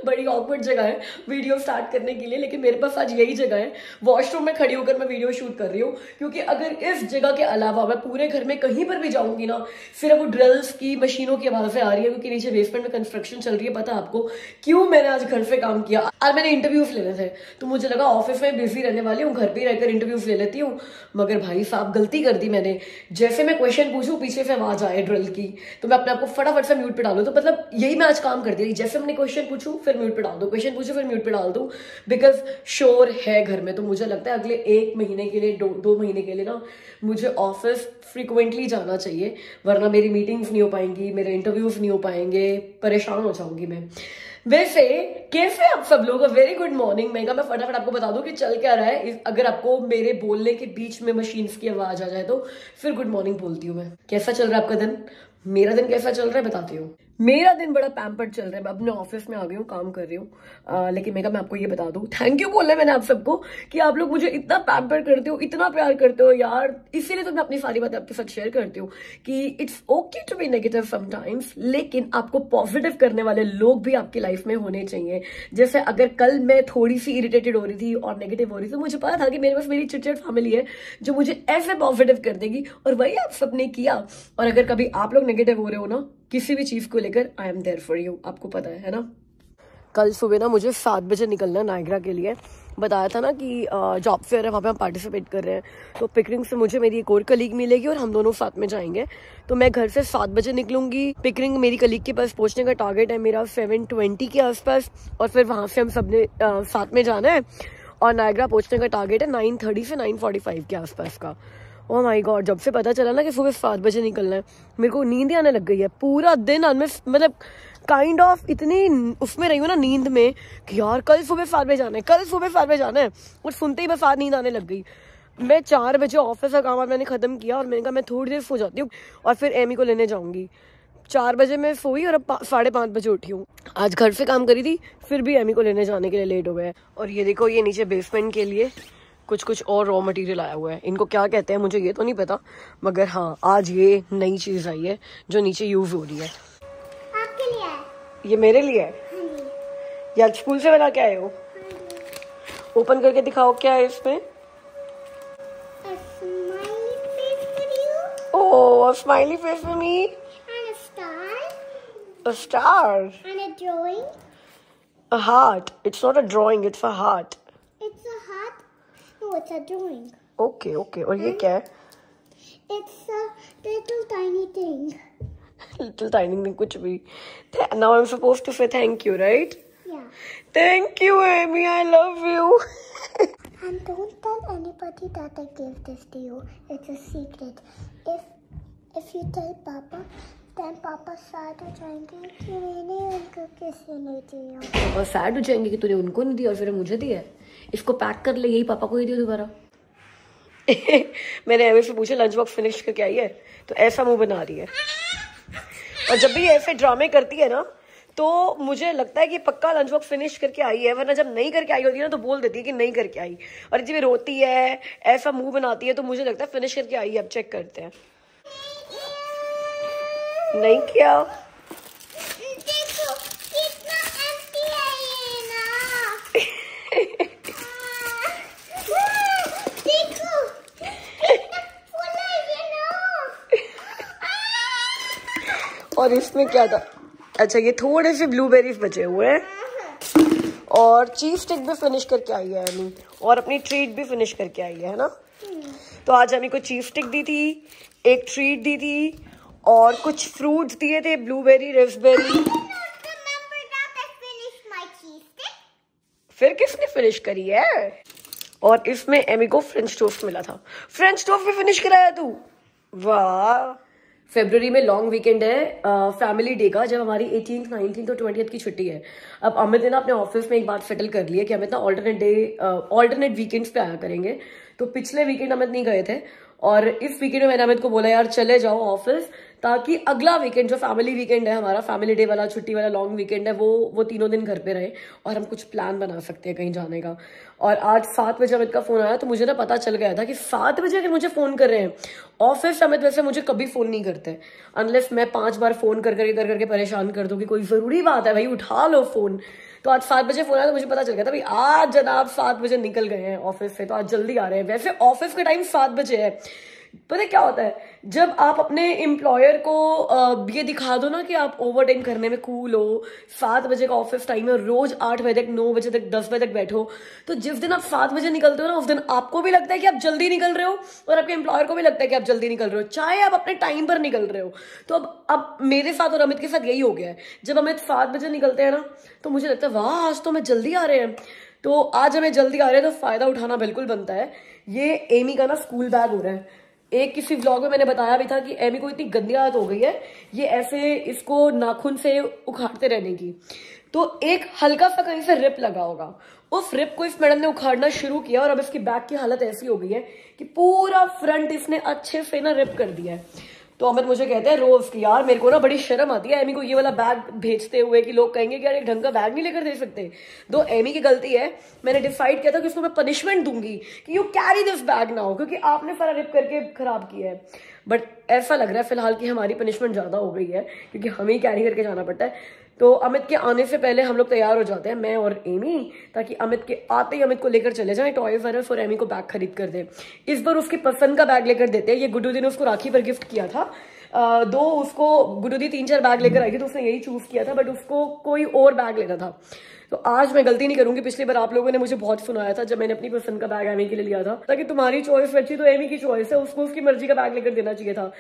बड़ी ऑकवर्ड जगह है वीडियो स्टार्ट करने के लिए, लेकिन मेरे पास आज यही जगह है। वॉशरूम में खड़ी होकर मैं वीडियो शूट कर रही हूँ, क्योंकि अगर इस जगह के अलावा मैं पूरे घर में कहीं पर भी जाऊंगी ना, सिर्फ वो ड्रिल्स की मशीनों की आवाजें आ रही है, क्योंकि नीचे बेसमेंट में कंस्ट्रक्शन चल रही है। पता आपको क्यों मैंने आज घर से काम किया? आज मैंने इंटरव्यूज लेने थे, तो मुझे लगा ऑफिस में बिजी रहने वाली हूँ, घर पे रहकर इंटरव्यूज ले लेती हूँ। मगर भाई साहब गलती कर दी मैंने। जैसे मैं क्वेश्चन पूछूं पीछे से आवाज आए ड्रिल की, तो मैं अपने आप को फटाफट से म्यूट पे डालू। तो मतलब यही मैं आज काम करती रही, जैसे मैंने क्वेश्चन पूछूं फिर म्यूट पे डाल दो, क्वेश्चन पूछूं फिर म्यूट पे डाल दो, बिकॉज शोर है घर में। तो मुझे लगता है अगले 1 महीने के लिए, 2 महीने के लिए ना मुझे ऑफिस फ्रिक्वेंटली जाना चाहिए, वरना मेरी मीटिंग्स नहीं हो पाएंगी, मेरे इंटरव्यूज नहीं हो पाएंगे, परेशान हो जाऊंगी मैं। वैसे कैसे आप सब लोग? Very good morning. मैं फटाफट आपको बता दूं कि चल क्या रहा है। अगर आपको मेरे बोलने के बीच में मशीन्स की आवाज आ जाए तो फिर गुड मॉर्निंग बोलती हूँ मैं। कैसा चल रहा है आपका दिन? मेरा दिन कैसा चल रहा है बताती हूँ। मेरा दिन बड़ा पैम्पर्ड चल रहा है। मैं अपने ऑफिस में आ गई हूँ, काम कर रही हूँ, लेकिन मैं आपको ये बता दूं, थैंक यू बोलना है मैंने आप सबको कि आप लोग मुझे इतना पैम्पर करते हो, इतना प्यार करते हो यार। इसीलिए तो मैं अपनी सारी बातें आपके साथ शेयर करती हूँ कि it's okay to be negative sometimes, लेकिन आपको पॉजिटिव करने वाले लोग भी आपकी लाइफ में होने चाहिए। जैसे अगर कल मैं थोड़ी सी इरिटेटेड हो रही थी और नेगेटिव हो रही थी, तो मुझे पता था कि मेरे पास मेरी चिटचिट फैमिली है जो मुझे ऐसे पॉजिटिव कर देगी, और वही आप सबने किया। और अगर कभी आप लोग नेगेटिव हो रहे हो ना किसी भी चीज को लेकर, I am there for you. आपको पता है ना? कल सुबह ना मुझे 7 बजे निकलना है नायग्रा के लिए। बताया था ना कि जॉब फेयर है, वहाँ पे हम पार्टिसिपेट कर रहे हैं। तो पिकरिंग से मुझे मेरी एक और कलीग मिलेगी और हम दोनों साथ में जाएंगे। तो मैं घर से 7 बजे निकलूंगी। पिकरिंग मेरी कलीग के पास पहुंचने का टारगेट है मेरा 7:20 के आसपास, और फिर वहाँ से हम सबने साथ में जाना है। और नायग्रा पहुंचने का टारगेट है 9:30 से 9:45 के आसपास का। ओह माय गॉड, जब से पता चला ना कि सुबह 7 बजे निकलना है, मेरे को नींद ही आने लग गई है। पूरा दिन मतलब काइंड ऑफ इतनी उसमें रही हूँ ना नींद में कि यार कल सुबह 7 बजे जाना है, कल सुबह 7 बजे जाना है। और सुनते ही मैं 7 नींद आने लग गई। मैं 4 बजे ऑफिस का काम मैंने खत्म किया और मैंने कहा मैं थोड़ी देर सो जाती हूँ और फिर एमी को लेने जाऊंगी। 4 बजे मैं सोई और अब 5:30 बजे उठी हूँ। आज घर से काम करी थी, फिर भी एमी को लेने जाने के लिए लेट हो गए। और ये देखो, ये नीचे बेसमेंट के लिए कुछ और रॉ मटेरियल आया हुआ है। इनको क्या कहते हैं मुझे ये तो नहीं पता, मगर हाँ आज ये नई चीज आई है जो नीचे यूज हो रही है। आपके लिए है? ये मेरे लिए है? यार स्कूल से बना के आए हो? ओपन करके दिखाओ क्या है इसमें। Oh, smiley face for me And a star. A star. And a drawing. A heart. It's not a drawing, it's a heart. It's a heart. No, it's a drawing. Okay, okay. और ये क्या है? It's a little tiny thing. Little tiny thing, कुछ भी। Now I'm supposed to say thank you, right? Yeah. Thank you, Amy. I love you. And don't tell anybody that I gave this to you. It's a secret. If you tell Papa, then Papa sad हो जाएंगे कि मैंने उनको किसी ने दिया। पापा sad हो जाएंगे कि तूने उनको नहीं दिया और फिर मुझे दिया। इसको पैक कर ले, यही पापा को ही दियो दोबारा। मैंने एमी से पूछा लंच बॉक्स फिनिश करके आई है, तो ऐसा मुंह बना रही है। और जब भी ऐसे ड्रामे करती है ना, तो मुझे लगता है कि पक्का लंच बॉक्स फिनिश करके आई है, वरना जब नहीं करके आई होती है ना तो बोल देती है कि नहीं करके आई। और जब ये रोती है, ऐसा मुंह बनाती है, तो मुझे लगता है फिनिश करके आई है। अब चेक करते हैं। नहीं किया। देखो कितना एम्प्टी है ये ना। देखो कितना फुल है ये ना। और इसमें क्या था? अच्छा, ये थोड़े से ब्लूबेरीज बचे हुए हैं और चीज स्टिक भी फिनिश करके आई है अमी, और अपनी ट्रीट भी फिनिश करके आई है ना। तो आज अमी को चीज स्टिक दी थी, एक ट्रीट दी थी और कुछ फ्रूट्स दिए थे, ब्लूबेरी, रेस्पबेरी। फिर किसने फिनिश करी है? और इसमें एमी को फ्रेंच टोस्ट मिला था। फ्रेंच टोस्ट भी फिनिश कराया तू? वाह। फरवरी में लॉन्ग वीकेंड है फैमिली डे का, जब हमारी 18th, 19th और 20th की छुट्टी है। अब अमित ने ना अपने ऑफिस में एक बात सेटल कर लिया कि अमित ना ऑल्टरनेट वीकेंड्स पे आया करेंगे। तो पिछले वीकेंड अमित नहीं गए थे और इस वीकेंड में मैंने अमित को बोला यार चले जाओ ऑफिस, ताकि अगला वीकेंड जो फैमिली वीकेंड है हमारा, फैमिली डे वाला, छुट्टी वाला लॉन्ग वीकेंड है, वो 3 दिन घर पे रहे और हम कुछ प्लान बना सकते हैं कहीं जाने का। और आज 7 बजे अमित का फोन आया, तो मुझे ना पता चल गया था कि 7 बजे अगर मुझे फोन कर रहे हैं ऑफिस, अमित वैसे मुझे कभी फोन नहीं करते अनलेस मैं 5 बार फोन कर करके परेशान कर दूं कि कोई जरूरी बात है भाई उठा लो फोन। तो तो आज 7 बजे फोन आया तो मुझे पता चल गया था भाई आज जनाब 7 बजे निकल गए हैं ऑफिस से, तो आज जल्दी आ रहे हैं। वैसे ऑफिस का टाइम 7 बजे है। पता है क्या होता है, जब आप अपने एम्प्लॉयर को ये दिखा दो ना कि आप ओवर टाइम करने में कूल हो, 7 बजे का ऑफिस टाइम है, रोज 8 बजे तक, 9 बजे तक, 10 बजे तक बैठो, तो जिस दिन आप 7 बजे निकलते हो ना, उस दिन आपको भी लगता है कि आप जल्दी निकल रहे हो और आपके एम्प्लॉयर को भी लगता है कि आप जल्दी निकल रहे हो, चाहे आप अपने टाइम पर निकल रहे हो। तो अब मेरे साथ और अमित के साथ यही हो गया है। जब अमित 7 बजे निकलते हैं ना तो मुझे लगता है वाह आज तो हमें जल्दी आ रहे हैं। तो आज हमें जल्दी आ रहे हैं तो फायदा उठाना बिल्कुल बनता है। ये एमी का ना स्कूल बैग हो रहा है। एक किसी व्लॉग में मैंने बताया भी था कि एमी को इतनी गंदी आदत हो गई है ये ऐसे इसको नाखून से उखाड़ते रहने की। तो एक हल्का सा कहीं से रिप लगा होगा, उस रिप को इस मैडम ने उखाड़ना शुरू किया और अब इसकी बैग की हालत ऐसी हो गई है कि पूरा फ्रंट इसने अच्छे से ना रिप कर दिया है। तो अमित मुझे कहते हैं रोज की यार मेरे को ना बड़ी शर्म आती है एमी को ये वाला बैग भेजते हुए कि लोग कहेंगे कि यार एक ढंग का बैग नहीं लेकर दे सकते। दो एमी की गलती है, मैंने डिसाइड किया था कि उसको मैं पनिशमेंट दूंगी कि you carry this bag now, क्योंकि आपने सारा रिप करके खराब किया है। बट ऐसा लग रहा है फिलहाल कि हमारी पनिशमेंट ज्यादा हो गई है क्योंकि हमें ही कैरी करके जाना पड़ता है। तो अमित के आने से पहले हम लोग तैयार हो जाते हैं, मैं और एमी, ताकि अमित के आते ही अमित को लेकर चले जाएं टॉय फॉरस और एमी को बैग खरीद कर दे। इस बार उसकी पसंद का बैग लेकर देते हैं। ये गुड्डू दी ने उसको राखी पर गिफ्ट किया था। दो उसको गुड्डू दी 3-4 बैग लेकर आई थी तो उसने यही चूज किया था, बट उसको कोई और बैग लेना था। तो आज मैं गलती नहीं करूंगी। पिछली बार आप लोगों ने मुझे बहुत सुनाया था जब मैंने अपनी पसंद का बैग एमी के लिए लिया था, ताकि तुम्हारी चॉइस अच्छी तो एमी की चॉइस है, उसको उसकी मर्जी का बैग लेकर देना चाहिए था।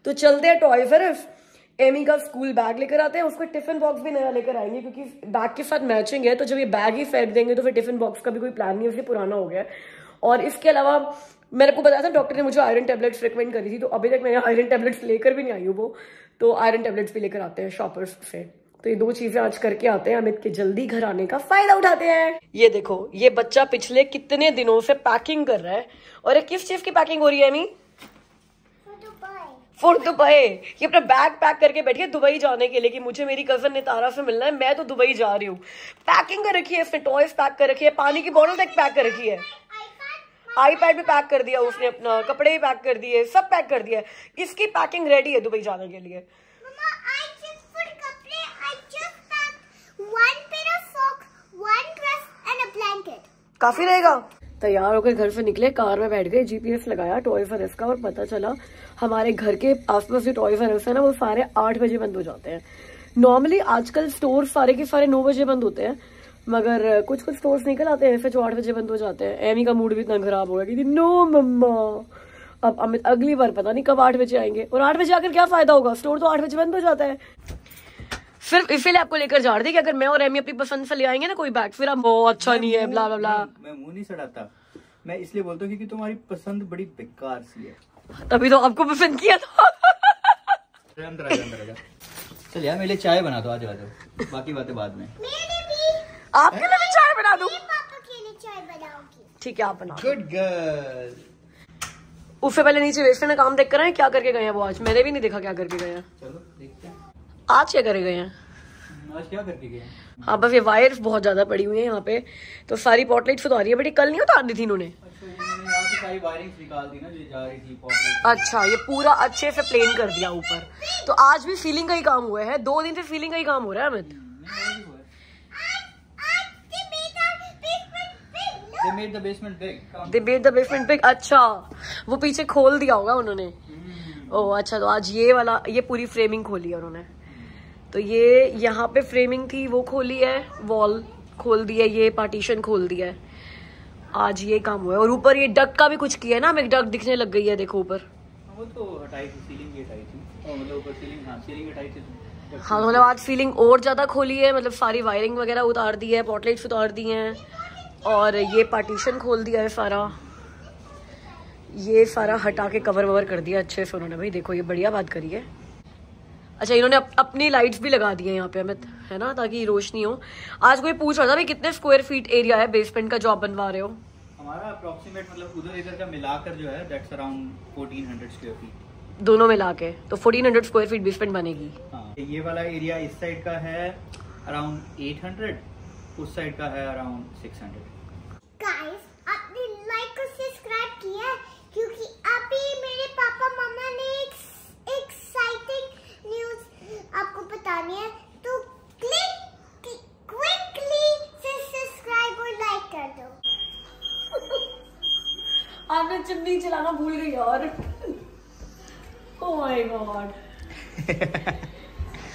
तो चलते हैं टॉय फॉरस, एमी का स्कूल बैग लेकर आते हैं, उसको टिफिन बॉक्स भी नया लेकर आएंगे क्योंकि बैग के साथ मैचिंग है। तो जब ये बैग ही फेंक देंगे तो फिर टिफिन बॉक्स का भी कोई प्लान नहीं है, उससे पुराना हो गया है। और इसके अलावा मैंने आपको बताया था डॉक्टर ने मुझे आयरन टैबलेट्स रिकमेंड करी थी, तो अभी तक मैं आयरन टैबलेट्स लेकर भी नहीं आई हूँ वो, तो आयरन टैबलेट्स भी लेकर आते हैं शॉपर्स से। तो ये 2 चीजें आज करके आते हैं, अमित के जल्दी घर आने का फायदा उठाते हैं। ये देखो ये बच्चा पिछले कितने दिनों से पैकिंग कर रहा है, और किस चीज की पैकिंग हो रही है एमी? For Dubai. ये अपना बैग पैक करके बैठी है दुबई जाने के लिए कि मुझे मेरी कजन नितारा से मिलना है, मैं तो दुबई जा रही हूँ। पैकिंग कर रखी है इसने, टॉयज पैक कर रखी है, पानी की बोतल तक पैक कर रखी है, आईपैड भी पैक कर दिया उसने, अपना कपड़े भी पैक कर दिए, सब पैक कर दिया है। इसकी पैकिंग रेडी है दुबई जाने के लिए। काफी रहेगा। तैयार होकर घर से निकले, कार में बैठ गए, जीपीएस लगाया टॉय फॉरस का, और पता चला हमारे घर के आसपास जो टॉय फॉरस है ना वो सारे 8 बजे बंद हो जाते हैं। नॉर्मली आजकल स्टोर सारे के सारे 9 बजे बंद होते हैं, मगर कुछ कुछ स्टोर्स निकल आते हैं ऐसे जो 8 बजे बंद हो जाते हैं। एमी का मूड भी इतना खराब हो गया कि नो मम्मा, अब अमित अगली बार पता नहीं कब 8 बजे आएंगे, और 8 बजे आकर क्या फायदा होगा, स्टोर तो 8 बजे बंद हो जाता है। सिर्फ इसीलिए आपको लेकर जा रही थी कि अगर मैं और एमी अपनी पसंद से ले आएंगे ना कोई बैग, फिर हम वो अच्छा नहीं है ब्ला ब्ला ब्ला। मैं मुंह नहीं सड़ाता, मैं इसलिए बोलता हूँ क्योंकि तुम्हारी पसंद बड़ी बेकार सी है। तभी तो आपको पसंद किया था। अंदर आजा। चल यार मेरे लिए चाय बना दो, आ जाओ, बाकी बातें बाद में। आपके लिए भी चाय बना दूं? पापा के लिए चाय बनाऊंगी। ठीक है आप बना। Good girl. उससे पहले नीचे वेस्टर ने काम देख कर आए, क्या करके गए हैं वो आज? मैंने भी नहीं देखा क्या करके गए हैं। चलो देखते हैं आज क्या करे गए हैं। आज क्या करके गए? हाँ बस ये वायर्स बहुत ज्यादा पड़ी हुई है यहाँ पे, तो सारी पॉटलाइट्स उतारी है, बट ये कल नहीं उतार दी थी इन्होंने। अच्छा इन्होंने यहाँ से सारी वायरिंग्स निकाल दी ना जो जा रही थी पॉकेट। अच्छा ये पूरा अच्छे से प्लेन कर दिया ऊपर, तो आज भी सीलिंग का ही काम हुआ है। 2 दिन से सीलिंग का ही काम हो रहा है Amit. They made the basement big. They made the basement big। अच्छा वो पीछे खोल दिया होगा उन्होंने। ओह अच्छा, तो आज ये वाला ये पूरी फ्रेमिंग खोली है उन्होंने। तो ये यहाँ पे फ्रेमिंग थी वो खोली है, वॉल खोल दी है, ये पार्टीशन खोल दिया है, आज ये काम हुआ है। और ऊपर ये डक का भी कुछ किया है ना, हमें डक दिखने लग गई है देखो ऊपर। वो तो हटाई थी, सीलिंग भी हटाई थी, मतलब ऊपर सीलिंग, हाँ सीलिंग हटाई थी। हाँ मतलब आज सीलिंग और ज्यादा खोली है, मतलब सारी वायरिंग वगैरह उतार दी है, पॉटलाइट्स उतार दी हैं, और ये पार्टीशन खोल दिया है सारा, ये सारा हटा के कवर ववर कर दिया अच्छे से उन्होंने। भाई देखो ये बढ़िया बात करी है। अच्छा इन्होंने अपनी लाइट्स भी लगा दी है यहाँ पे अमित, है ना, ताकि रोशनी हो। आज कोई पूछ रहा था भाई कितने स्क्वायर फीट एरिया है बेसमेंट का जो आप बनवा रहे हो? हमारा अप्रोक्सीमेट मतलब उधर इधर का मिलाकर जो है दैट्स अराउंड 1400 स्क्वायर फीट दोनों मिला के, तो 1400 स्क्वायर फीट बेसमेंट बनेगी। हाँ, ये वाला एरिया इस साइड का है अराउंड 800, उस साइड का है अराउंड 600। गाइस आपने लाइक और सब्सक्राइब किया है क्योंकि अभी मेरे पापा मम्मा ने एक एक्साइटिंग न्यूज़ आपको बतानी है, तो क्विकली मैं चिमनी चलाना भूल गई यार। Oh my God.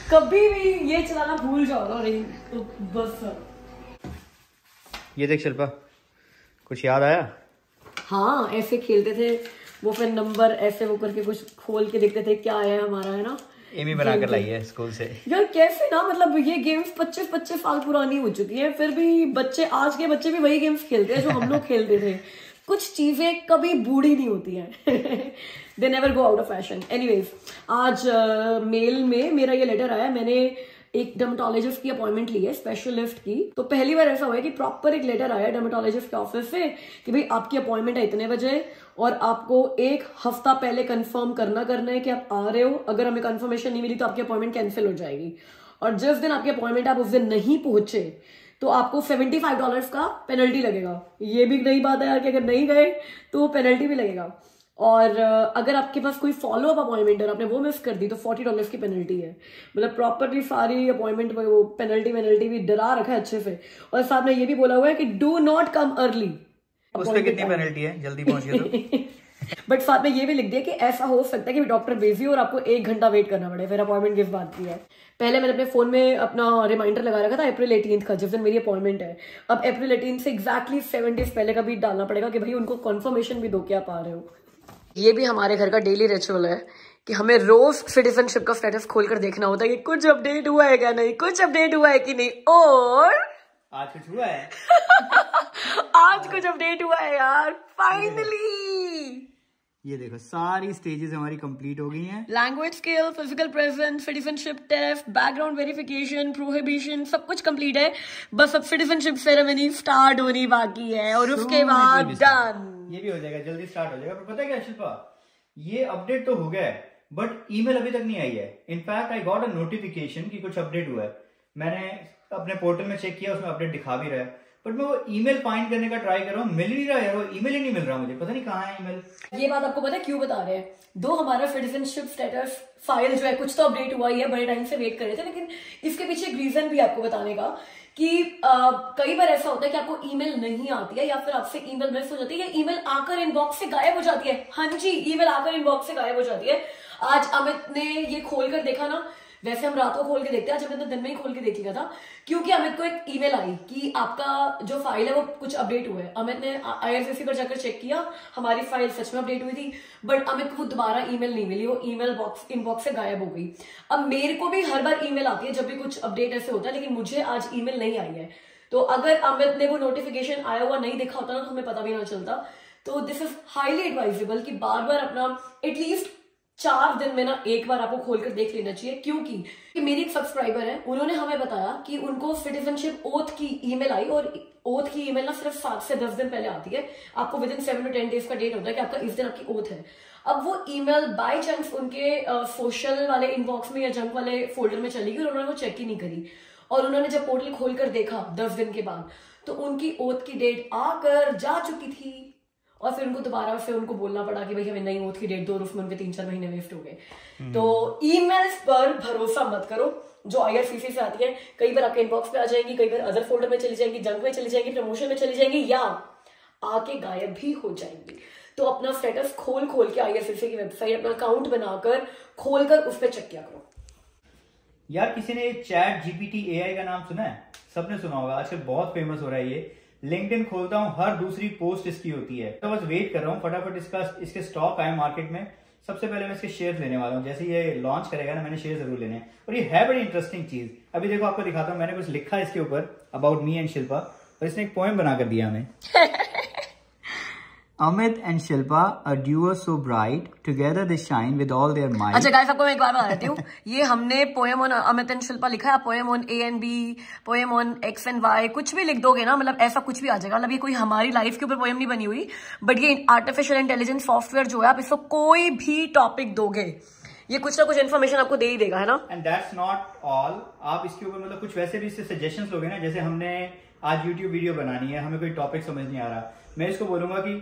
कभी भी ये चलाना भूल जाओ ना रिंग तो बस। ये देख शिल्पा, कुछ याद आया? हाँ, ऐसे खेलते थे वो, फिर नंबर ऐसे वो करके कुछ खोल के देखते थे क्या आया हमारा, है ना। एमी बना कर लाई है स्कूल से यार कैसे ना, मतलब ये गेम्स 25-25 साल पुरानी हो चुकी है, फिर भी बच्चे, आज के बच्चे भी वही गेम्स खेलते हैं जो हम लोग खेलते थे। कुछ चीजें कभी बूढ़ी नहीं होती हैं। They never go out of fashion. Anyways, आज मेल में मेरा ये लेटर आया। मैंने एक डर्मेटोलॉजिस्ट की अपॉइंटमेंट ली है, स्पेशलिस्ट की। तो पहली बार ऐसा हुआ है कि प्रॉपर एक लेटर आया डर्मेटोलॉजिस्ट के ऑफिस से कि भाई आपकी अपॉइंटमेंट है इतने बजे और आपको 1 हफ्ता पहले कंफर्म करना है कि आप आ रहे हो। अगर हमें कंफर्मेशन नहीं मिली तो आपकी अपॉइंटमेंट कैंसिल हो जाएगी। और जिस दिन आपकी अपॉइंटमेंट आप उस दिन नहीं पहुंचे तो आपको $75 का पेनल्टी लगेगा। ये भी नई बात है यार कि अगर नहीं गए तो पेनल्टी भी लगेगा। और अगर आपके पास कोई फॉलो अप अपॉइंटमेंट और आपने वो मिस कर दी तो $40 की पेनल्टी है। मतलब प्रॉपरली सारी अपॉइंटमेंट वो पेनल्टी भी डरा रखा है अच्छे से। और साहब ने ये भी बोला हुआ है कि डू नॉट कम अर्ली। उस पे कितनी पेनल्टी है जल्दी पहुंच गए तो? बट साथ में ये भी लिख दिया कि ऐसा हो सकता है कि डॉक्टर बिजी हो और आपको 1 घंटा वेट करना पड़े, फिर अपॉइंटमेंट किस बात की है। पहले मैंने अपने फोन में अपना रिमाइंडर लगा रखा था अप्रैल 18 का, जिस दिन मेरी अपॉइंटमेंट है। अब अप्रैल 18 से एग्जैक्टली 7 डेज पहले का भी डालना पड़ेगा कि भाई उनको कंफर्मेशन भी दो कि आप आ रहे हो। ये भी हमारे घर का डेली रिचुअल है कि हमें रोज सिटीजनशिप का स्टेटस खोलकर देखना होता है कि कुछ अपडेट हुआ है क्या नहीं, कुछ अपडेट हुआ है कि नहीं। और आज कुछ हुआ है? आज कुछ अपडेट हुआ है यार, फाइनली। ये देखो सारी स्टेजेस हमारी कंप्लीट हो गई हैं। Language skill, physical presence, citizenship test, background verification, prohibition, सब कुछ कंप्लीट है। बस अब सिटीजनशिप सेरेमनी स्टार्ट होनी बाकी है और उसके बाद डन। ये भी हो जाएगा, जल्दी स्टार्ट हो जाएगा। पर पता है क्या शिल्पा, ये अपडेट तो हो गया है बट ईमेल अभी तक नहीं आई है। In fact I got a notification कि कुछ अपडेट हुआ है। मैंने अपने पोर्टल में चेक किया, उसमें अपडेट दिखा भी रहा है, बट मैं वो ईमेल फाइंड करने का ट्राई कर रहा हूँ, मिल नहीं रहा यार। वो ईमेल ही नहीं मिल रहा मुझे, पता नहीं कहाँ है ईमेल। ये बात आपको पता है क्यों बता रहे हैं? दो हमारा सिटीजनशिप स्टेटस फाइल जो है कुछ तो अपडेट हुआ ही है, बड़े टाइम से वेट कर रहे थे, लेकिन इसके पीछे एक रीजन भी आपको बताने का कि कई बार ऐसा होता है कि आपको ईमेल नहीं आती है या फिर आपसे ईमेल मिस हो जाती है या ईमेल आकर इनबॉक्स से गायब हो जाती है। हाँ जी, ईमेल आकर इनबॉक्स से गायब हो जाती है। आज अमित ने ये खोल कर देखा ना, वैसे हम रात को खोल के देखते हैं, आज अमित ने दिन में ही खोल के देख लिया था क्योंकि अमित को एक ईमेल आई कि आपका जो फाइल है वो कुछ अपडेट हुआ है। अमित ने IRCC पर जाकर चेक किया, हमारी फाइल सच में अपडेट हुई थी, बट अमित को दोबारा ईमेल नहीं मिली, वो ईमेल इनबॉक्स से गायब हो गई। अब मेरे को भी हर बार ईमेल आती है जब भी कुछ अपडेट ऐसे होता है, लेकिन मुझे आज ईमेल नहीं आई है। तो अगर अमित ने वो नोटिफिकेशन आया हुआ नहीं देखा होता ना तो हमें पता भी ना चलता। तो दिस इज हाईली एडवाइजेबल कि बार बार अपना एटलीस्ट 4 दिन में ना एक बार आपको खोलकर देख लेना चाहिए। क्योंकि मेरी एक सब्सक्राइबर है, उन्होंने हमें बताया कि उनको सिटीजनशिप ओथ की ईमेल आई और ओथ की ईमेल ना सिर्फ 7 से 10 दिन पहले आती है। आपको विद इन 7 to 10 डेज का डेट होता है कि आपका इस दिन आपकी ओथ है। अब वो ईमेल बाय चांस उनके सोशल वाले इनबॉक्स में या जंक वाले फोल्डर में चली गई और उन्होंने वो चेक ही नहीं करी। और उन्होंने जब पोर्टल खोलकर देखा 10 दिन के बाद तो उनकी ओथ की डेट आकर जा चुकी थी और फिर उनको दोबारा से उनको बोलना पड़ा कि भाई हमें नई ओथ की डेट दो और उसमें उनके 3-4 महीने वेस्ट हो गए। तो ईमेल्स पर भरोसा मत करो जो IRCC से आती है। कई बार आपके इनबॉक्स पे आ जाएंगी, कई बार अदर फोल्डर में चली जाएंगी, जंक में चली जाएंगी, प्रमोशन में चली जाएंगी या आके गायब भी हो जाएंगी। तो अपना स्टेटस खोल के IRCC की वेबसाइट अपना अकाउंट बनाकर खोलकर उस पर चेक किया करो। यार किसी ने ChatGPT AI का नाम सुना है? सबने सुना होगा, आजकल बहुत फेमस हो रहा है ये। लिंक्डइन खोलता हूँ, हर दूसरी पोस्ट इसकी होती है। तो बस वेट कर रहा हूँ फटाफट इसके स्टॉक आए मार्केट में। सबसे पहले मैं इसके शेयर लेने वाला हूँ। जैसे ये लॉन्च करेगा ना, मैंने शेयर जरूर लेने हैं। और ये है बड़ी इंटरेस्टिंग चीज। अभी देखो आपको दिखाता हूँ, मैंने कुछ लिखा है इसके ऊपर अबाउट मी एंड शिल्पा, और इसने एक पोएम बना कर दिया हमें। Amit and Shilpa, a duo so bright, together they shine with all their might. अच्छा गाइस, आपको मैं एक बार बता देती हूँ, ये हमने poem on Amit and Shilpa लिखा है। Poem on A and B, poem on X and Y, कुछ भी लिख दोगे ना, मतलब ऐसा कुछ भी आ जाएगा। मतलब ये कोई हमारी लाइफ के ऊपर पोएम नहीं बनी हुई, बट ये आर्टिफिशियल इंटेलिजेंस सॉफ्टवेयर जो है, आप इसको कोई भी टॉपिक दोगे ये कुछ ना कुछ इन्फॉर्मेशन आपको दे ही देगा, है ना। And that's not all. आप इसके ऊपर मतलब कुछ वैसे भी इससे सजेशंस लोगे ना, जैसे हमने आज YouTube वीडियो बनानी है, हमें कोई टॉपिक समझ नहीं आ रहा, मैं इसको बोलूंगा कि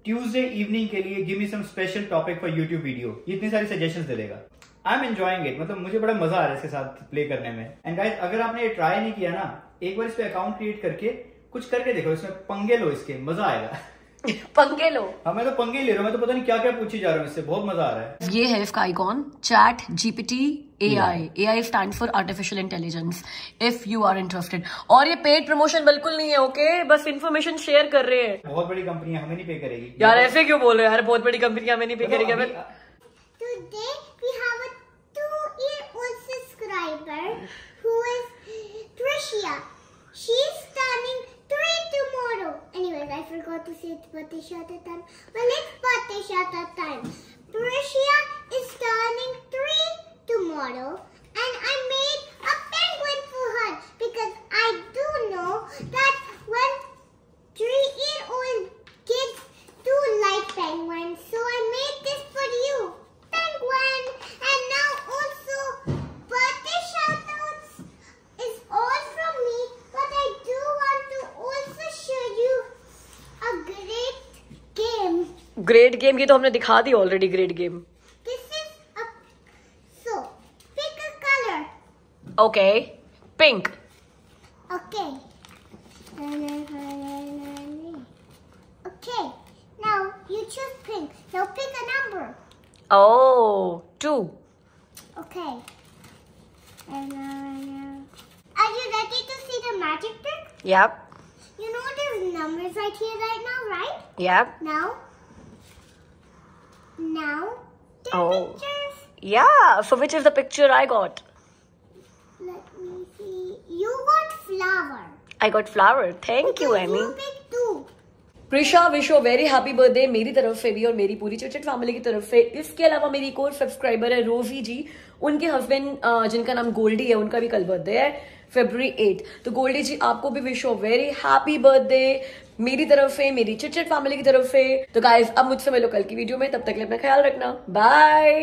ट्यूसडे इवनिंग के लिए give me some special topic for YouTube video. ये इतनी सारी सजेशंस दे देगा। आई एम एंजॉयिंग इट, मतलब मुझे बड़ा मजा आ रहा है इसके साथ प्ले करने में। एंड गाइस, अगर आपने ये ट्राई नहीं किया ना, एक बार इस पे अकाउंट क्रिएट करके कुछ करके देखो, इसमें पंगे लो, इसके मजा आएगा। पंगे लो। हाँ मैं तो पंगे ही ले रहा हूँ, मैं तो पता नहीं क्या क्या पूछी जा रहा हूँ, इससे बहुत मजा आ रहा है। ये है इसका icon, chat GPT AI। AI stand for artificial intelligence, if you are interested. और ये पेड प्रमोशन बिल्कुल नहीं है, ओके? बस इन्फॉर्मेशन शेयर कर रहे हैं। बहुत बड़ी कंपनी है, हमें नहीं पे करेगी यार ऐसे क्यों बोल रहे हो यार, बहुत बड़ी कंपनी हमें नहीं पे करेगी। Today we have a 2-year-old subscriber who is Tricia. She's turning 3 tomorrow. Anyways, I forgot to say it's birthday shout out time. Well, it's birthday shout out time. Tricia is turning 3 tomorrow, and I made a penguin for her because I do know that when 3-year-old kids do like penguins, so I made this for you. Penguin. And now also birthday shoutouts is all from me, but I do want to also show you a great game. Great game, ये तो हमने दिखा दी already. Great game. This is a, so pick a color. Okay, pink. Okay. Okay. Now you choose pink. Now pick a number. Oh, 2. Okay. Are you ready to see the magic trick? Yep. You know there's numbers right here right now, right? Yep. Now, the Oh. pictures. Yeah. So which is the picture I got? Let me see. You got flower. I got flower. Thank you, Amy. You picked 2. Prisha, wish you very happy birthday मेरी तरफ से भी और मेरी पूरी चिटचिट family की तरफ से। इसके अलावा मेरी एक और सब्सक्राइबर है रोजी जी, उनके हस्बैंड जिनका नाम गोल्डी है, उनका भी कल बर्थडे है February 8। तो गोल्डी जी आपको भी wish you very happy birthday मेरी तरफ से, मेरी चिटचिट फैमिली की तरफ से। तो गाइस अब मुझसे मिलो कल की वीडियो में, तब तक के लिए अपना ख्याल रखना। बाय।